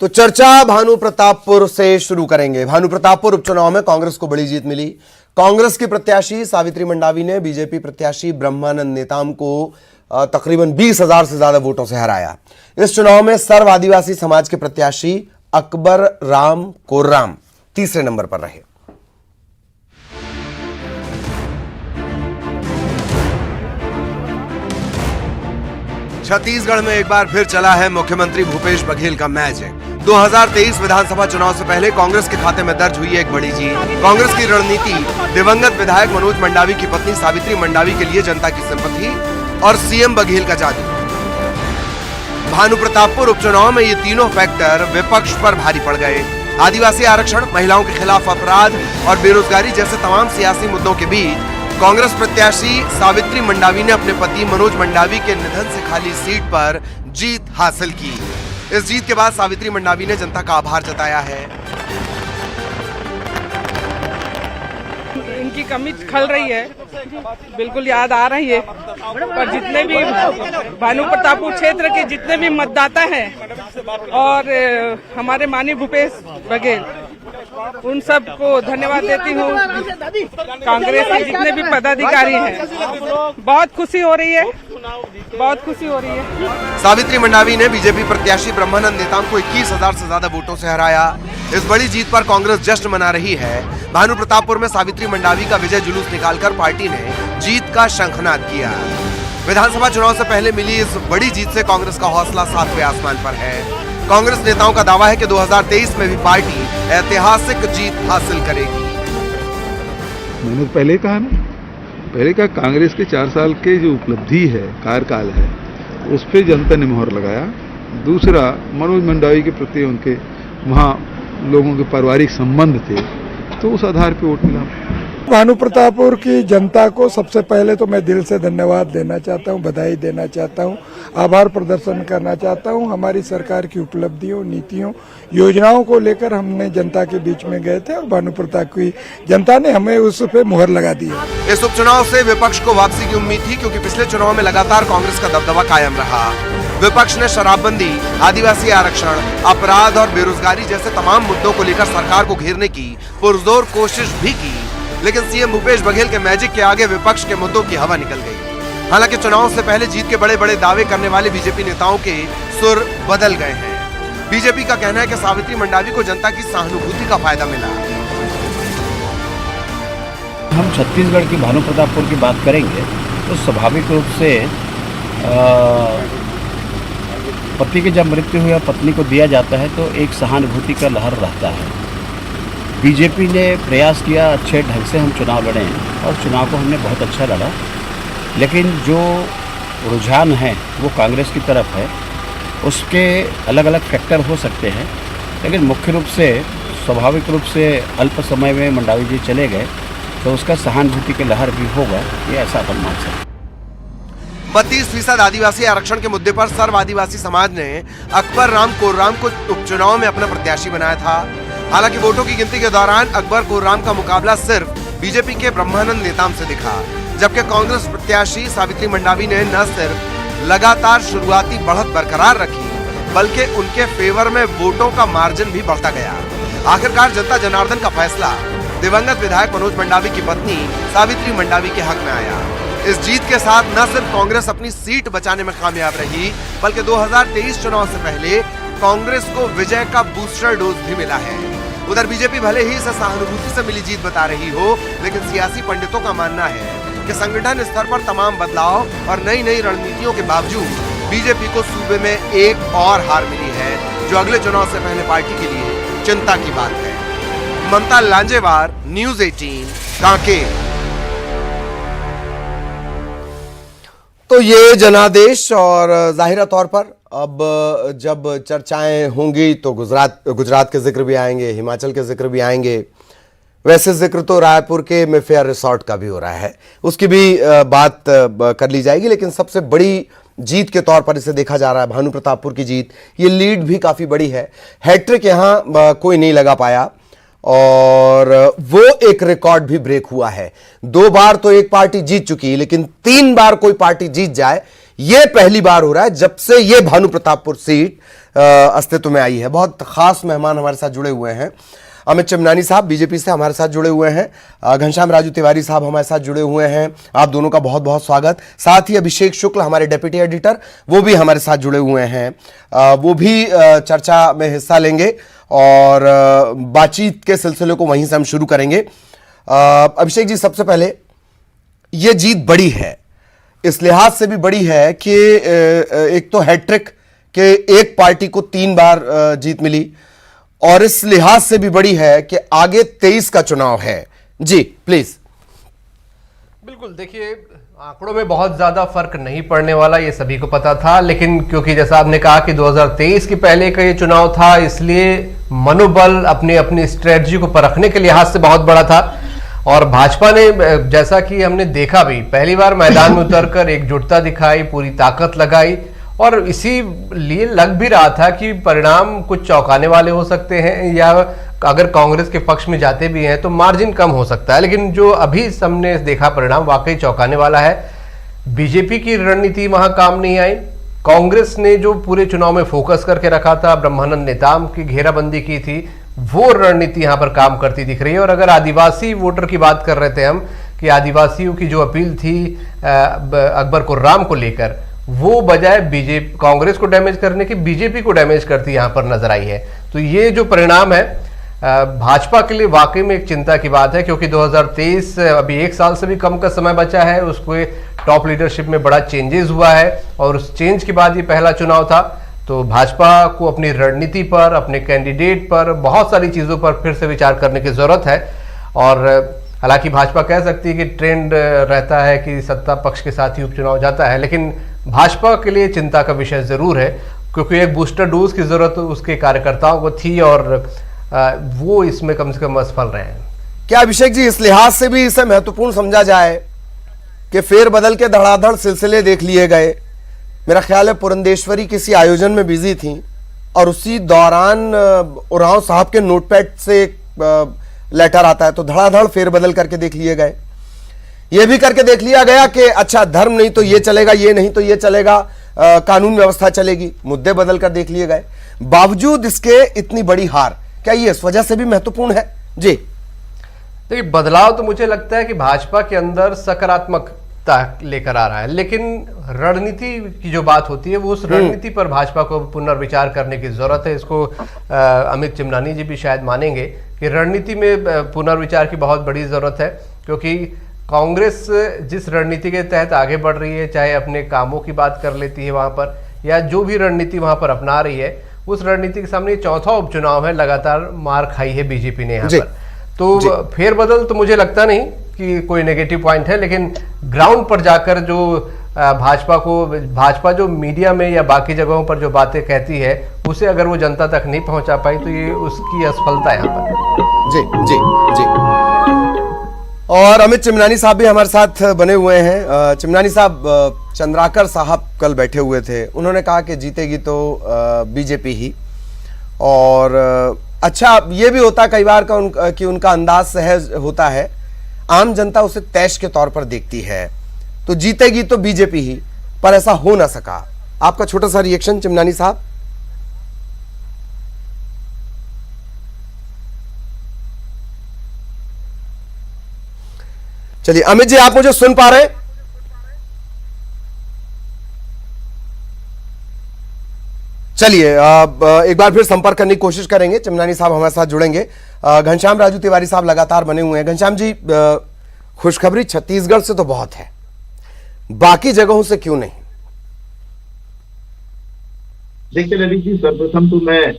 तो चर्चा भानु प्रतापपुर से शुरू करेंगे। भानु प्रतापपुर उपचुनाव में कांग्रेस को बड़ी जीत मिली। कांग्रेस की प्रत्याशी सावित्री मंडावी ने बीजेपी प्रत्याशी ब्रह्मानंद नेताम को तकरीबन 20,000 से ज्यादा वोटों से हराया। इस चुनाव में सर्व आदिवासी समाज के प्रत्याशी अकबर राम कोर्राम तीसरे नंबर पर रहे। छत्तीसगढ़ में एक बार फिर चला है मुख्यमंत्री भूपेश बघेल का मैजिक। 2023 विधानसभा चुनाव से पहले कांग्रेस के खाते में दर्ज हुई एक बड़ी जीत। कांग्रेस की रणनीति दिवंगत विधायक मनोज मंडावी की पत्नी सावित्री मंडावी के लिए जनता की सिंपैथी और सीएम बघेल का जादू। भानु प्रतापपुर उपचुनाव में ये तीनों फैक्टर विपक्ष पर भारी पड़ गए। आदिवासी आरक्षण, महिलाओं के खिलाफ अपराध और बेरोजगारी जैसे तमाम सियासी मुद्दों के बीच कांग्रेस प्रत्याशी सावित्री मंडावी ने अपने पति मनोज मंडावी के निधन से खाली सीट पर जीत हासिल की। इस जीत के बाद सावित्री मंडावी ने जनता का आभार जताया है। इनकी कमी खल रही है, बिल्कुल याद आ रही है। पर जितने भी भानु प्रतापपुर क्षेत्र के जितने भी मतदाता हैं और हमारे माननीय भूपेश बघेल, उन सबको धन्यवाद देती हूँ। कांग्रेस के जितने भी पदाधिकारी हैं, बहुत खुशी हो रही है, बहुत खुशी हो रही है। सावित्री मंडावी ने बीजेपी प्रत्याशी ब्रह्मानंद नेताम को 21,000 से ज्यादा वोटों से हराया। इस बड़ी जीत पर कांग्रेस जश्न मना रही है। भानु प्रतापपुर में सावित्री मंडावी का विजय जुलूस निकालकर पार्टी ने जीत का शंखनाद किया। विधानसभा चुनाव से पहले मिली इस बड़ी जीत से कांग्रेस का हौसला 7वें आसमान पर है। कांग्रेस नेताओं का दावा है कि 2023 में भी पार्टी ऐतिहासिक जीत हासिल करेगी। मैंने पहले कहा ना, कांग्रेस के 4 साल के जो उपलब्धि है, कार्यकाल है, उस पर जनता ने मोहर लगाया। दूसरा, मनोज मंडावी के प्रति उनके वहाँ लोगों के पारिवारिक संबंध थे, तो उस आधार पर वोट मिला। भानु प्रतापपुर की जनता को सबसे पहले तो मैं दिल से धन्यवाद देना चाहता हूं, बधाई देना चाहता हूं, आभार प्रदर्शन करना चाहता हूं। हमारी सरकार की उपलब्धियों, नीतियों, योजनाओं को लेकर हमने जनता के बीच में गए थे और भानु प्रताप की जनता ने हमें उस पे मुहर लगा दी है। इस उपचुनाव से विपक्ष को वापसी की उम्मीद थी, क्योंकि पिछले चुनाव में लगातार कांग्रेस का दबदबा कायम रहा। विपक्ष ने शराबबंदी, आदिवासी आरक्षण, अपराध और बेरोजगारी जैसे तमाम मुद्दों को लेकर सरकार को घेरने की पुरजोर कोशिश भी की, लेकिन सीएम भूपेश बघेल के मैजिक के आगे विपक्ष के मुद्दों की हवा निकल गई। हालांकि चुनाव से पहले जीत के बड़े बड़े दावे करने वाले बीजेपी नेताओं के सुर बदल गए हैं। बीजेपी का कहना है कि सावित्री मंडावी को जनता की सहानुभूति का फायदा मिला। हम छत्तीसगढ़ की भानु प्रतापपुर की बात करेंगे तो स्वाभाविक रूप से पति की जब मृत्यु हुई और पत्नी को दिया जाता है तो एक सहानुभूति का लहर रहता है। बीजेपी ने प्रयास किया, अच्छे ढंग से हम चुनाव लड़े और चुनाव को हमने बहुत अच्छा लड़ा, लेकिन जो रुझान है वो कांग्रेस की तरफ है। उसके अलग अलग फैक्टर हो सकते हैं, लेकिन मुख्य रूप से स्वाभाविक रूप से अल्प समय में मंडावी जी चले गए तो उसका सहानुभूति के लहर भी होगा, ये ऐसा अपन मान सकते। 32% आदिवासी आरक्षण के मुद्दे पर सर्व आदिवासी समाज ने अकबर राम कोर्राम को उपचुनाव में अपना प्रत्याशी बनाया था। हालांकि वोटों की गिनती के दौरान अकबर कोर्राम का मुकाबला सिर्फ बीजेपी के ब्रह्मानंद नेताम से दिखा, जबकि कांग्रेस प्रत्याशी सावित्री मंडावी ने न सिर्फ लगातार शुरुआती बढ़त बरकरार रखी, बल्कि उनके फेवर में वोटों का मार्जिन भी बढ़ता गया। आखिरकार जनता जनार्दन का फैसला दिवंगत विधायक मनोज मंडावी की पत्नी सावित्री मंडावी के हक में आया। इस जीत के साथ न सिर्फ कांग्रेस अपनी सीट बचाने में कामयाब रही, बल्कि 2023 चुनाव से पहले कांग्रेस को विजय का बूस्टर डोज भी मिला है। उधर बीजेपी भले ही इसे सहानुभूति से मिली जीत बता रही हो, लेकिन सियासी पंडितों का मानना है कि संगठन स्तर पर तमाम बदलाव और नई नई रणनीतियों के बावजूद बीजेपी को सूबे में एक और हार मिली है, जो अगले चुनाव से पहले पार्टी के लिए चिंता की बात है। ममता लांजेवार, न्यूज़ 18, कांकेर। तो ये जनादेश, और जाहिरा तौर पर अब जब चर्चाएं होंगी तो गुजरात के जिक्र भी आएंगे, हिमाचल के जिक्र भी आएंगे। वैसे जिक्र तो रायपुर के मेफेयर रिसोर्ट का भी हो रहा है, उसकी भी बात कर ली जाएगी। लेकिन सबसे बड़ी जीत के तौर पर इसे देखा जा रहा है भानु प्रतापपुर की जीत। ये लीड भी काफी बड़ी है, हैट्रिक यहां कोई नहीं लगा पाया और वो एक रिकॉर्ड भी ब्रेक हुआ है। 2 बार तो एक पार्टी जीत चुकी, लेकिन 3 बार कोई पार्टी जीत जाए, ये पहली बार हो रहा है जब से ये भानु प्रतापपुर सीट अस्तित्व में आई है। बहुत खास मेहमान हमारे साथ जुड़े हुए हैं। अमित चिमनानी साहब बीजेपी से हमारे साथ जुड़े हुए हैं। घनश्याम राजू तिवारी साहब हमारे साथ जुड़े हुए हैं। आप दोनों का बहुत बहुत स्वागत। साथ ही अभिषेक शुक्ल हमारे डेप्यूटी एडिटर वो भी हमारे साथ जुड़े हुए हैं। वो भी चर्चा में हिस्सा लेंगे और बातचीत के सिलसिले को वहीं से हम शुरू करेंगे। अभिषेक जी, सबसे पहले ये जीत बड़ी है, इस लिहाज से भी बड़ी है कि एक तो हैट्रिक के एक पार्टी को 3 बार जीत मिली, और इस लिहाज से भी बड़ी है कि आगे 23 का चुनाव है। जी प्लीज। बिल्कुल, देखिए आंकड़ों में बहुत ज्यादा फर्क नहीं पड़ने वाला, ये सभी को पता था, लेकिन क्योंकि जैसा आपने कहा कि 2023 के पहले का ये चुनाव था, इसलिए मनोबल अपनी अपनी स्ट्रेटजी को परखने के लिहाज से बहुत बड़ा था। और भाजपा ने, जैसा कि हमने देखा भी, पहली बार मैदान में उतरकर एकजुटता दिखाई, पूरी ताकत लगाई, और इसी लिए लग भी रहा था कि परिणाम कुछ चौंकाने वाले हो सकते हैं, या अगर कांग्रेस के पक्ष में जाते भी हैं तो मार्जिन कम हो सकता है। लेकिन जो अभी हमने देखा परिणाम वाकई चौंकाने वाला है। बीजेपी की रणनीति वहां काम नहीं आई। कांग्रेस ने जो पूरे चुनाव में फोकस करके रखा था, ब्रह्मानंद नेताम की घेराबंदी की थी, वो रणनीति यहां पर काम करती दिख रही है। और अगर आदिवासी वोटर की बात कर रहे थे हम, कि आदिवासियों की जो अपील थी अकबर कुर्राम को लेकर, वो बजाय बीजेपी कांग्रेस को डैमेज करने की बीजेपी को डैमेज करती यहां पर नजर आई है। तो ये जो परिणाम है भाजपा के लिए वाकई में एक चिंता की बात है, क्योंकि 2023 अभी 1 साल से भी कम का समय बचा है, उसको टॉप लीडरशिप में बड़ा चेंजेस हुआ है, और उस चेंज के बाद ये पहला चुनाव था। तो भाजपा को अपनी रणनीति पर, अपने कैंडिडेट पर, बहुत सारी चीजों पर फिर से विचार करने की जरूरत है। और हालांकि भाजपा कह सकती है कि ट्रेंड रहता है कि सत्ता पक्ष के साथ ही उपचुनाव जाता है, लेकिन भाजपा के लिए चिंता का विषय जरूर है, क्योंकि एक बूस्टर डोज की जरूरत उसके कार्यकर्ताओं को थी, और वो इसमें कम से कम असफल रहे हैं। क्या अभिषेक जी, इस लिहाज से भी इसे महत्वपूर्ण समझा जाए कि फेरबदल के धड़ाधड़ सिलसिले देख लिए गए? मेरा ख्याल है पुरंदेश्वरी किसी आयोजन में बिजी थी, और उसी दौरान उरांव साहब के नोटपैड से लेटर आता है, तो धड़ाधड़ फेरबदल करके देख लिए गए। ये भी करके देख लिया गया कि अच्छा, धर्म नहीं तो ये चलेगा, ये नहीं तो ये चलेगा, कानून व्यवस्था चलेगी, मुद्दे बदल कर देख लिए गए। बावजूद इसके इतनी बड़ी हार, क्या ये इस वजह से भी महत्वपूर्ण है? जी देखिए, बदलाव तो मुझे लगता है कि भाजपा के अंदर सकारात्मकता लेकर आ रहा है, लेकिन रणनीति की जो बात होती है, वो उस रणनीति पर भाजपा को पुनर्विचार करने की जरूरत है। इसको अमित चिमनानी जी भी शायद मानेंगे कि रणनीति में पुनर्विचार की बहुत बड़ी जरूरत है, क्योंकि कांग्रेस जिस रणनीति के तहत आगे बढ़ रही है, चाहे अपने कामों की बात कर लेती है वहां पर, या जो भी रणनीति वहां पर अपना रही है, उस रणनीति के सामने चौथा उपचुनाव है, लगातार मार खाई है बीजेपी ने यहाँ पर। तो फेरबदल तो मुझे लगता नहीं कि कोई नेगेटिव पॉइंट है, लेकिन ग्राउंड पर जाकर जो भाजपा जो मीडिया में या बाकी जगहों पर जो बातें कहती है, उसे अगर वो जनता तक नहीं पहुंचा पाई, तो ये उसकी असफलता है यहाँ पर। जी जी जी। और अमित चिमनानी साहब भी हमारे साथ बने हुए हैं। चिमनानी साहब, चंद्राकर साहब कल बैठे हुए थे, उन्होंने कहा कि जीतेगी तो बीजेपी ही, और अच्छा ये भी होता कई बार कि उनका अंदाज सहज होता है, आम जनता उसे तैश के तौर पर देखती है, तो जीतेगी तो बीजेपी ही, पर ऐसा हो ना सका। आपका छोटा सा रिएक्शन चिमनानी साहब। चलिए अमित जी, आप मुझे सुन पा रहे हैं? चलिए एक बार फिर संपर्क करने की कोशिश करेंगे। चिमनानी साहब हमारे साथ जुड़ेंगे। घनश्याम राजू तिवारी साहब लगातार बने हुए हैं। घनश्याम जी, खुशखबरी छत्तीसगढ़ से तो बहुत है, बाकी जगहों से क्यों नहीं? देखिए ललित जी, सर्वप्रथम तो मैं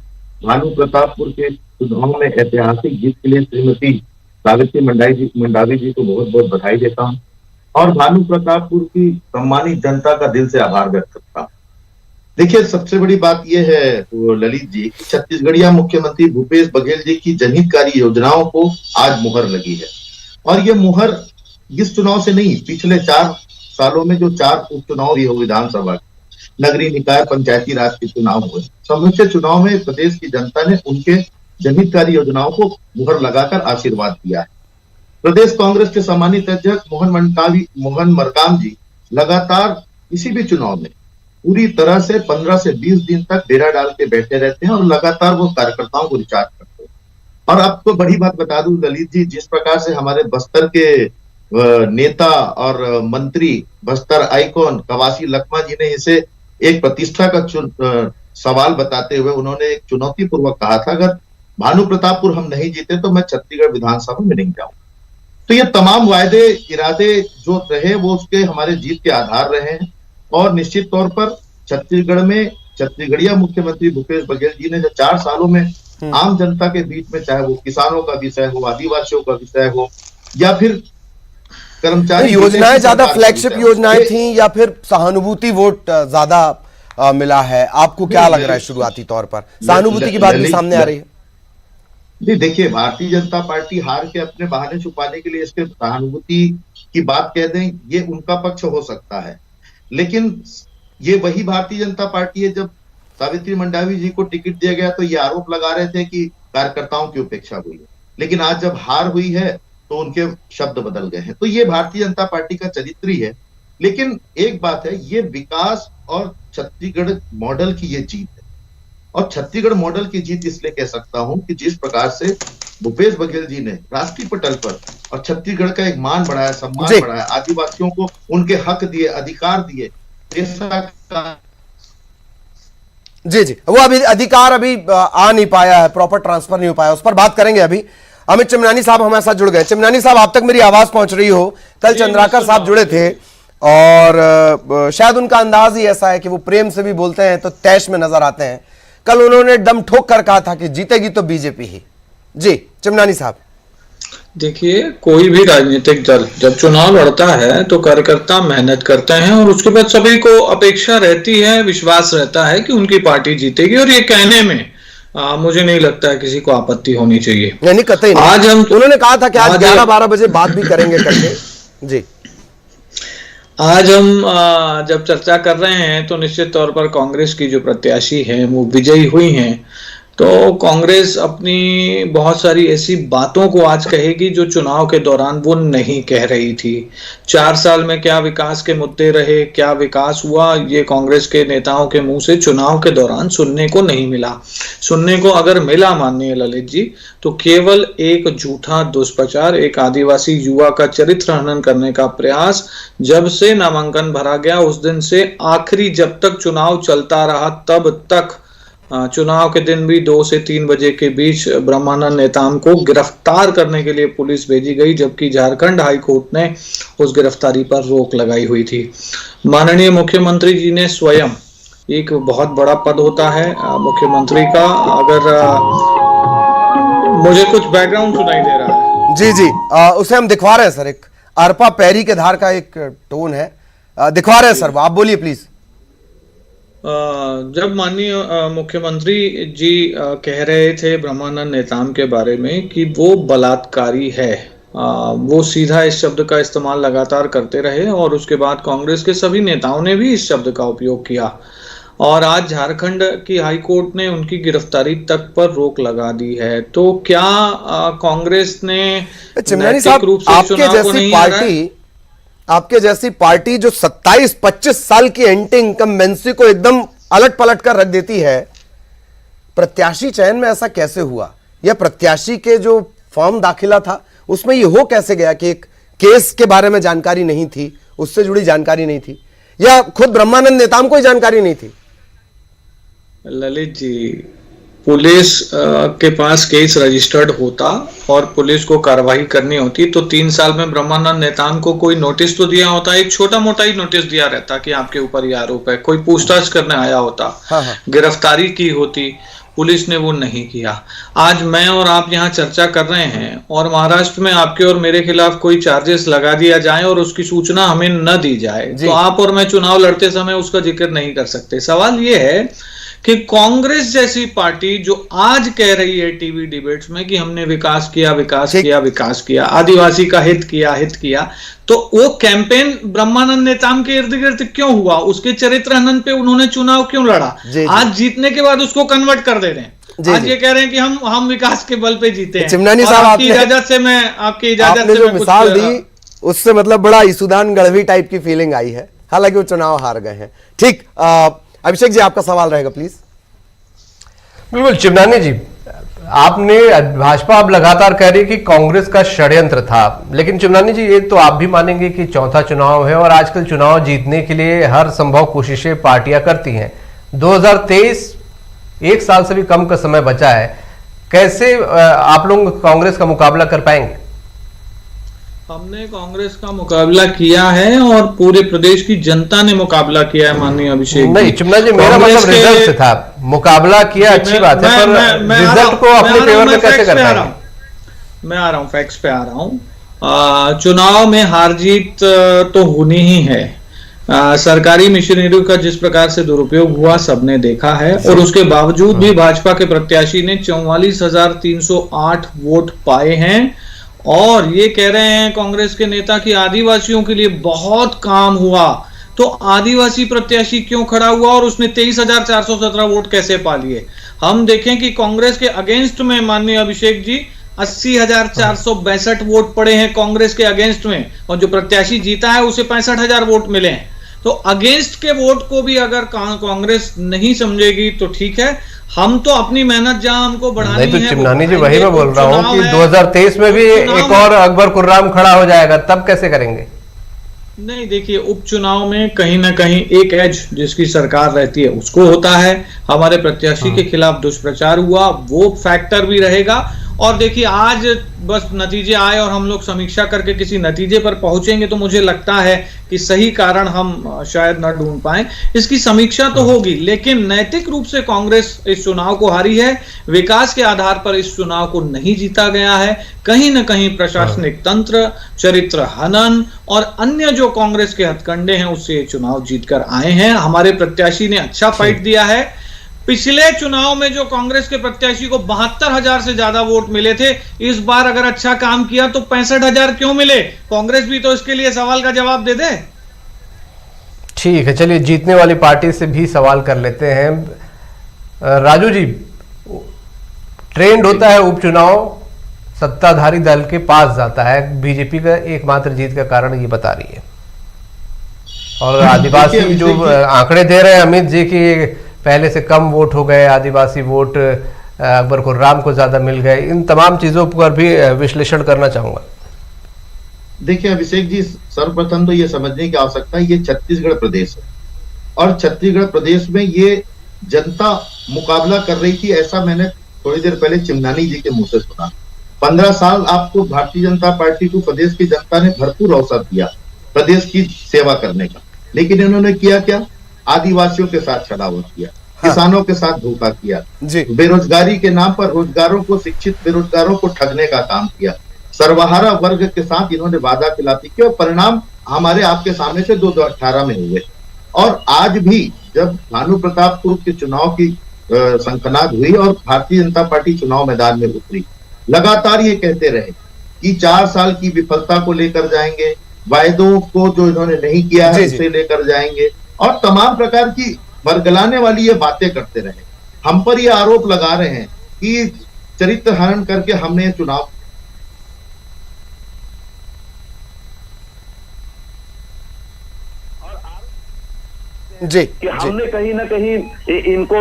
भानु प्रतापपुर के चुनाव में ऐतिहासिक जीत के लिए श्रीमती सावित्री मंडावी जी को बहुत बहुत बधाई देता हूं, और भानु प्रतापपुर की सम्मानित जनता का दिल से आभार व्यक्त करता हूं। देखिए, सबसे बड़ी बात यह है ललित जी, छत्तीसगढ़िया मुख्यमंत्री भूपेश बघेल जी की जनहितकारी योजनाओं को आज मुहर लगी है, और ये मुहर इस चुनाव से नहीं, पिछले 4 सालों में जो 4 उपचुनाव भी हो, विधानसभा, नगरीय निकाय, पंचायती राज के चुनाव हुए, समूचे चुनाव में प्रदेश की जनता ने उनके जनहितकारी योजनाओं को मुहर लगाकर आशीर्वाद दिया है। प्रदेश कांग्रेस के सम्मानित अध्यक्ष मोहन मरकाम जी लगातार किसी भी चुनाव में पूरी तरह से 15 से 20 दिन तक डेरा डाल के बैठे रहते हैं और लगातार वो कार्यकर्ताओं को रिचार्ज करते हैं। और आपको बड़ी बात बता दूं ललित जी, जिस प्रकार से हमारे बस्तर के नेता और मंत्री, बस्तर आइकॉन कवासी लखमा जी ने इसे एक प्रतिष्ठा का सवाल बताते हुए उन्होंने एक चुनौती पूर्वक कहा था, अगर भानु प्रतापपुर हम नहीं जीते तो मैं छत्तीसगढ़ विधानसभा में नहीं जाऊंगा। तो ये तमाम वायदे इरादे जो रहे वो उसके हमारे जीत के आधार रहे हैं। और निश्चित तौर पर छत्तीसगढ़ में छत्तीसगढ़िया मुख्यमंत्री भूपेश बघेल जी ने जो 4 सालों में आम जनता के बीच में, चाहे वो किसानों का विषय हो, आदिवासियों का विषय हो या फिर कर्मचारी, योजनाएं ज्यादा फ्लैगशिप योजनाएं थी या फिर सहानुभूति वोट ज्यादा मिला है? आपको क्या लग रहा है शुरुआती तौर पर? सहानुभूति की बात भी सामने आ रही है। जी देखिए, भारतीय जनता पार्टी हार के अपने बहाने छुपाने के लिए इसके सहानुभूति की बात कह दें, ये उनका पक्ष हो सकता है, लेकिन ये वही भारतीय जनता पार्टी है जब सावित्री मंडावी जी को टिकट दिया गया तो ये आरोप लगा रहे थे कि कार्यकर्ताओं की उपेक्षा हुई है, लेकिन आज जब हार हुई है तो उनके शब्द बदल गए हैं। तो ये भारतीय जनता पार्टी का चरित्र ही है। लेकिन एक बात है, ये विकास और छत्तीसगढ़ मॉडल की ये जीत है। और छत्तीसगढ़ मॉडल की जीत इसलिए कह सकता हूं कि जिस प्रकार से भूपेश बघेल जी ने राष्ट्रीय पटल पर और छत्तीसगढ़ का एक मान बढ़ाया, सम्मान बढ़ाया, आदिवासियों को उनके हक दिए, अधिकार दिए, जी वो अभी अधिकार अभी आ नहीं पाया है, प्रॉपर ट्रांसफर नहीं हो पाया, उस पर बात करेंगे। अभी अमित चिमनानी साहब हमारे साथ जुड़ गए। चिमनानी साहब, आप तक मेरी आवाज पहुंच रही हो? कल चंद्राकर साहब जुड़े थे और शायद उनका अंदाज ही ऐसा है कि वो प्रेम से भी बोलते हैं तो तैश में नजर आते हैं। कल उन्होंने दम ठोक कर कहा था कि जीतेगी तो बीजेपी ही। जी चिमनानी साहब। देखिए, कोई भी राजनीतिक दल जब चुनाव लड़ता है तो कार्यकर्ता मेहनत करते हैं और उसके बाद सभी को अपेक्षा रहती है, विश्वास रहता है कि उनकी पार्टी जीतेगी, और ये कहने में मुझे नहीं लगता है किसी को आपत्ति होनी चाहिए। नहीं, कतई नहीं। आज हम उन्होंने कहा था कि आज 11-12 बजे बात भी करेंगे करके। जी आज हम जब चर्चा कर रहे हैं तो निश्चित तौर पर कांग्रेस की जो प्रत्याशी हैं वो विजयी हुई हैं, तो कांग्रेस अपनी बहुत सारी ऐसी बातों को आज कहेगी जो चुनाव के दौरान वो नहीं कह रही थी। 4 साल में क्या विकास के मुद्दे रहे, क्या विकास हुआ, ये कांग्रेस के नेताओं के मुंह से चुनाव के दौरान सुनने को नहीं मिला। सुनने को अगर मिला, माननीय ललित जी, तो केवल एक झूठा दुष्प्रचार, एक आदिवासी युवा का चरित्र हनन करने का प्रयास। जब से नामांकन भरा गया उस दिन से आखिरी जब तक चुनाव चलता रहा तब तक चुनाव के दिन भी 2 से 3 बजे के बीच ब्रह्मानंद नेताम को गिरफ्तार करने के लिए पुलिस भेजी गई, जबकि झारखंड हाईकोर्ट ने उस गिरफ्तारी पर रोक लगाई हुई थी। माननीय मुख्यमंत्री जी ने स्वयं, एक बहुत बड़ा पद होता है मुख्यमंत्री का, अगर मुझे कुछ बैकग्राउंड सुनाई दे रहा है। जी उसे हम दिखवा रहे हैं सर, एक अरपा पैरी के धार का एक टोन है, दिखवा रहे हैं सर, आप बोलिए प्लीज। जब माननीय मुख्यमंत्री जी कह रहे थे ब्रह्मानंद नेताम के बारे में कि वो बलात्कारी है, वो सीधा इस शब्द का इस्तेमाल लगातार करते रहे और उसके बाद कांग्रेस के सभी नेताओं ने भी इस शब्द का उपयोग किया, और आज झारखंड की हाईकोर्ट ने उनकी गिरफ्तारी तक पर रोक लगा दी है। तो क्या कांग्रेस ने नैतिक रूप से चुनाव को नहीं हारा है? आपके जैसी पार्टी जो 27-25 साल की एंटी इनकम्बेंसी को एकदम अलट पलट कर रख देती है, प्रत्याशी चयन में ऐसा कैसे हुआ? या प्रत्याशी के जो फॉर्म दाखिला था उसमें ये हो कैसे गया कि एक केस के बारे में जानकारी नहीं थी, उससे जुड़ी जानकारी नहीं थी, या खुद ब्रह्मानंद नेताम को ही जानकारी नहीं थी? ललित जी, पुलिस के पास केस रजिस्टर्ड होता और पुलिस को कार्रवाई करनी होती तो 3 साल में ब्रह्मानंद नेताम को कोई नोटिस तो दिया होता, एक छोटा मोटा ही नोटिस दिया रहता कि आपके ऊपर ये आरोप है, कोई पूछताछ करने आया होता, गिरफ्तारी की होती, पुलिस ने वो नहीं किया। आज मैं और आप यहाँ चर्चा कर रहे हैं और महाराष्ट्र में आपके और मेरे खिलाफ कोई चार्जेस लगा दिया जाए और उसकी सूचना हमें न दी जाए तो आप और मैं चुनाव लड़ते समय उसका जिक्र नहीं कर सकते। सवाल ये है कि कांग्रेस जैसी पार्टी जो आज कह रही है टीवी डिबेट्स में कि हमने विकास किया, विकास किया, आदिवासी का हित किया, तो वो कैंपेन ब्रह्मानंद नेताम के इर्द गिर्द क्यों हुआ? उसके चरित्र हनन पे उन्होंने चुनाव क्यों लड़ा? आज जीतने के बाद उसको कन्वर्ट कर दे रहे हैं। आज ये कह रहे हैं कि हम विकास के बल पे जीते हैं। चिमनानी साहब, आपकी इजाजत से मैं जो मिसाल दी उससे मतलब बड़ा ईसुदान गढ़वी टाइप की फीलिंग आई है। हालांकि वो चुनाव हार गए हैं। ठीक, अभिषेक जी आपका सवाल रहेगा प्लीज। बिल्कुल चिमनानी जी, आपने भाजपा अब लगातार कह रही है कि कांग्रेस का षड्यंत्र था, लेकिन चिमनानी जी ये तो आप भी मानेंगे कि चौथा चुनाव है और आजकल चुनाव जीतने के लिए हर संभव कोशिशें पार्टियां करती हैं। 2023 एक साल से भी कम का समय बचा है, कैसे आप लोग कांग्रेस का मुकाबला कर पाएंगे? हमने कांग्रेस का मुकाबला किया है और पूरे प्रदेश की जनता ने मुकाबला किया है माननीय अभिषेक। नहीं चिमना जी, मेरा मतलब रिजल्ट से था। मुकाबला किया अच्छी बात है, पर रिजल्ट को अपने फेवर में कैसे कर पाएंगे? मैं आ रहा हूं, फैक्ट्स पे आ रहा हूं। चुनाव में हार जीत तो होनी ही है। सरकारी मशीनरी का जिस प्रकार से दुरुपयोग हुआ सबने देखा है, और उसके बावजूद भी भाजपा के प्रत्याशी ने 44,308 वोट पाए हैं। और ये कह रहे हैं कांग्रेस के नेता कि आदिवासियों के लिए बहुत काम हुआ, तो आदिवासी प्रत्याशी क्यों खड़ा हुआ और उसने 23,417 वोट कैसे पा लिए? हम देखें कि कांग्रेस के अगेंस्ट में माननीय अभिषेक जी 80,462 वोट पड़े हैं कांग्रेस के अगेंस्ट में, और जो प्रत्याशी जीता है उसे 65,000 वोट मिले हैं। तो अगेंस्ट के वोट को भी अगर कांग्रेस नहीं समझेगी तो ठीक है, हम तो अपनी मेहनत जहां हमको बढ़ानी है। नहीं तो चिमनानी जी, वही मैं बोल रहा हूं कि 2023 में भी एक और अकबर कुर्राम खड़ा हो जाएगा, तब कैसे करेंगे? नहीं देखिए, उपचुनाव में कहीं ना कहीं एक एज जिसकी सरकार रहती है उसको होता है। हमारे प्रत्याशी के खिलाफ दुष्प्रचार हुआ, वो फैक्टर भी रहेगा। और देखिए, आज बस नतीजे आए और हम लोग समीक्षा करके किसी नतीजे पर पहुंचेंगे तो मुझे लगता है कि सही कारण हम शायद न ढूंढ पाए। इसकी समीक्षा तो होगी, लेकिन नैतिक रूप से कांग्रेस इस चुनाव को हारी है। विकास के आधार पर इस चुनाव को नहीं जीता गया है। कहीं ना कहीं प्रशासनिक तंत्र, चरित्र हनन और अन्य जो कांग्रेस के हथकंडे हैं उससे ये चुनाव जीतकर आए हैं। हमारे प्रत्याशी ने अच्छा फाइट दिया है। पिछले चुनाव में जो कांग्रेस के प्रत्याशी को 72,000 से ज्यादा वोट मिले थे, इस बार अगर अच्छा काम किया तो 65,000 क्यों मिले? कांग्रेस भी तो इसके लिए सवाल का जवाब दे दे। ठीक है, चलिए जीतने वाली पार्टी से भी सवाल कर लेते हैं। राजू जी, ट्रेंड होता है उपचुनाव सत्ताधारी दल के पास जाता है, बीजेपी का एकमात्र जीत का कारण ये बता रही है। और आदिवासी जो आंकड़े दे रहे हैं अमित जी की पहले से कम वोट हो गए, आदिवासी वोट अकबर खुर्राम को ज्यादा मिल गए, इन तमाम चीजों पर भी विश्लेषण करना चाहूंगा। देखिए अभिषेक जी, सर्वप्रथम तो ये समझने की आवश्यकता है ये छत्तीसगढ़ प्रदेश है, और छत्तीसगढ़ प्रदेश में ये जनता मुकाबला कर रही थी, ऐसा मैंने थोड़ी देर पहले चिमनानी जी के मुंह से सुना। 15 साल आपको भारतीय जनता पार्टी को प्रदेश की जनता ने भरपूर अवसर दिया प्रदेश की सेवा करने का, लेकिन इन्होंने किया क्या? आदिवासियों के साथ छलावा किया, किसानों के साथ धोखा किया, बेरोजगारी के नाम पर रोजगारों को, शिक्षित बेरोजगारों को ठगने का काम किया, सर्वहारा वर्ग के साथ इन्होंने वादा खिलाफी की, और परिणाम हमारे आपके सामने से 2018 में हुए। और आज भी जब भानु प्रतापपुर के चुनाव की शंखनाद हुई और भारतीय जनता पार्टी चुनाव मैदान में उतरी, लगातार ये कहते रहे कि 4 साल की विफलता को लेकर जाएंगे, वायदों को जो इन्होंने नहीं किया है उसे लेकर जाएंगे, और तमाम प्रकार की बरगलाने वाली ये बातें करते रहे। हम पर ये आरोप लगा रहे हैं कि चरित्र हनन करके हमने ये चुनाव कि हमने कहीं ना कहीं इनको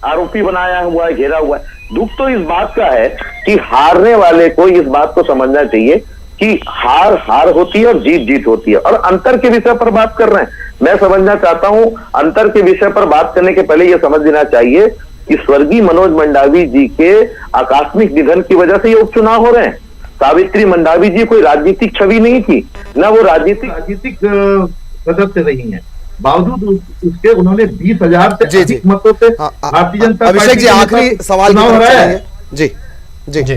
आरोपी बनाया हुआ है, घेरा हुआ है। दुख तो इस बात का है कि हारने वाले को इस बात को समझना चाहिए कि हार हार होती है और जीत जीत होती है। और अंतर के विषय पर बात कर रहे हैं, मैं समझना चाहता हूं अंतर के विषय पर बात करने के पहले यह समझ लेना चाहिए कि स्वर्गीय मनोज मंडावी जी के आकस्मिक निधन की वजह से ये उपचुनाव हो रहे हैं। सावित्री मंडावी जी कोई राजनीतिक छवि नहीं थी, न वो राजनीतिक सदस्य रही है, बावजूद उसके उन्होंने 20,000 से अधिक मतों से भारतीय जनता पार्टी। अभिषेक जी आखिरी सवाल जी जी जी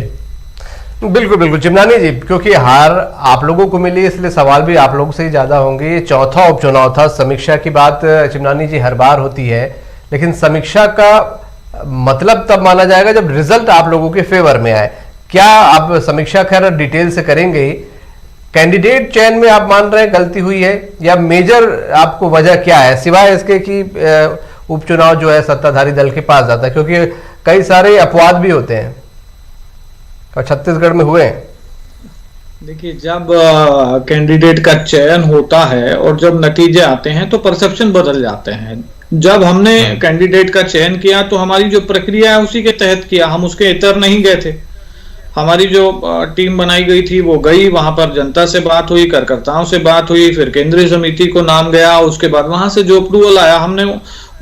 बिल्कुल बिल्कुल चिमनानी जी, क्योंकि हार आप लोगों को मिली इसलिए सवाल भी आप लोगों से ही ज्यादा होंगे। ये चौथा उपचुनाव था, समीक्षा की बात चिमनानी जी हर बार होती है, लेकिन समीक्षा का मतलब तब माना जाएगा जब रिजल्ट आप लोगों के फेवर में आए। क्या आप समीक्षा खैर डिटेल से करेंगे ही, कैंडिडेट चयन में आप मान रहे हैं गलती हुई है, या मेजर आपको वजह क्या है सिवाय इसके कि उपचुनाव जो है सत्ताधारी दल के पास जाता है? क्योंकि कई सारे अपवाद भी होते हैं और छत्तीसगढ़ में हुए हैं। देखिए, जब कैंडिडेट का चयन होता है और जब नतीजे आते हैं तो परसेप्शन बदल जाते हैं। जब हमने कैंडिडेट का चयन किया तो हमारी जो प्रक्रिया है उसी के तहत किया, हम उसके इतर नहीं गए थे। हमारी जो टीम बनाई गई थी वो गई, वहां पर जनता से बात हुई, कार्यकर्ताओं से बात हुई, फिर केंद्रीय समिति को नाम गया, उसके बाद वहां से जो अप्रूवल आया हमने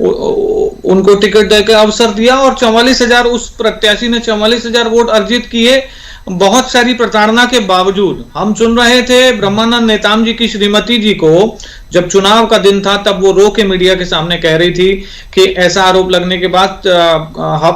उनको टिकट देकर अवसर दिया और 44,000 उस प्रत्याशी ने 44,000 वोट अर्जित किए। बहुत सारी प्रताड़ना के बावजूद हम चुन रहे थे ब्रह्मानंद नेताम जी की श्रीमती जी को। जब चुनाव का दिन था तब वो रो के मीडिया के सामने कह रही थी कि ऐसा आरोप लगने के बाद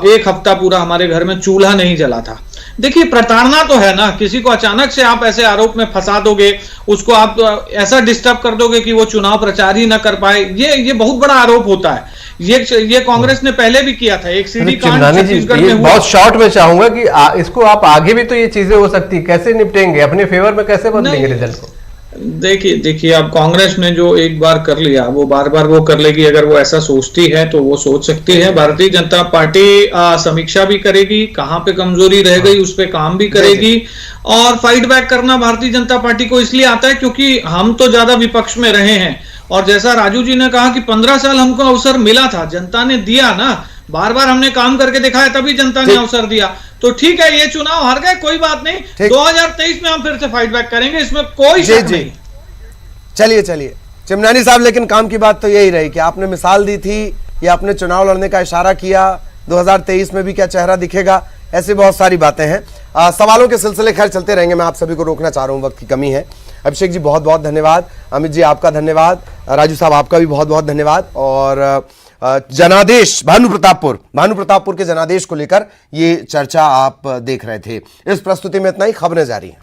एक हफ्ता पूरा हमारे घर में चूल्हा नहीं जला था। देखिए, प्रताड़ना तो है ना, किसी को अचानक से आप ऐसे आरोप में फंसा दोगे, उसको आप ऐसा डिस्टर्ब कर दोगे कि वो चुनाव प्रचार ही ना कर पाए, ये बहुत बड़ा आरोप होता है। ये कांग्रेस ने पहले भी किया था, एक सीडी कांड छत्तीसगढ़ में हुआ। बहुत शॉर्ट में चाहूंगा कि इसको आप आगे भी तो ये चीजें हो सकती, कैसे निपटेंगे, अपने फेवर में कैसे बदलेंगे रिजल्ट को? देखिए अब कांग्रेस ने जो एक बार कर लिया वो बार बार वो कर लेगी। अगर वो ऐसा सोचती है तो वो सोच सकती है। भारतीय जनता पार्टी समीक्षा भी करेगी, कहां पे कमजोरी रह गई उस पे काम भी करेगी। और फाइट बैक करना भारतीय जनता पार्टी को इसलिए आता है क्योंकि हम तो ज्यादा विपक्ष में रहे हैं, और जैसा राजू जी ने कहा कि 15 साल हमको अवसर मिला था, जनता ने दिया ना, बार बार हमने काम करके दिखाया तभी जनता ने अवसर दिया। तो ठीक है, ये चुनाव हार गए, कोई बात नहीं, 2023 में हम फिर से फाइट बैक करेंगे, इसमें कोई शक नहीं। चलिए चिमनानी साहब, लेकिन काम की बात तो यही रही कि आपने मिसाल दी थी या आपने चुनाव लड़ने का इशारा किया, 2023 में भी क्या चेहरा दिखेगा, ऐसी बहुत सारी बातें हैं। सवालों के सिलसिले खैर चलते रहेंगे, मैं आप सभी को रोकना चाह रहा हूं, वक्त की कमी है। अभिषेक जी बहुत बहुत धन्यवाद, अमित जी आपका धन्यवाद, राजू साहब आपका भी बहुत बहुत धन्यवाद। और जनादेश भानु प्रतापपुर के जनादेश को लेकर ये चर्चा आप देख रहे थे। इस प्रस्तुति में इतना ही, खबरें जारी हैं।